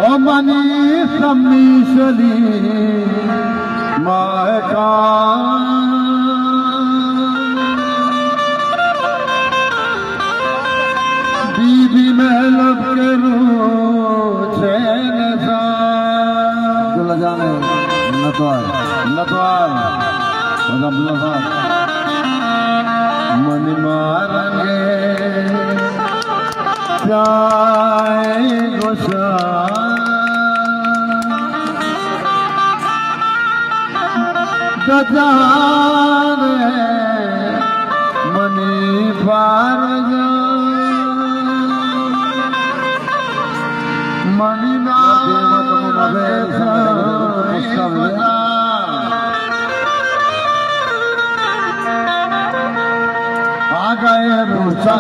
ओ money समीशली मायका बीबी में लब के चैन सा अब्दुल्ला जाने नतवाल अब्दुल्ला साहब मन मारेंगे प्याय गोसा गजान मनी पार मनी आ गए रूसा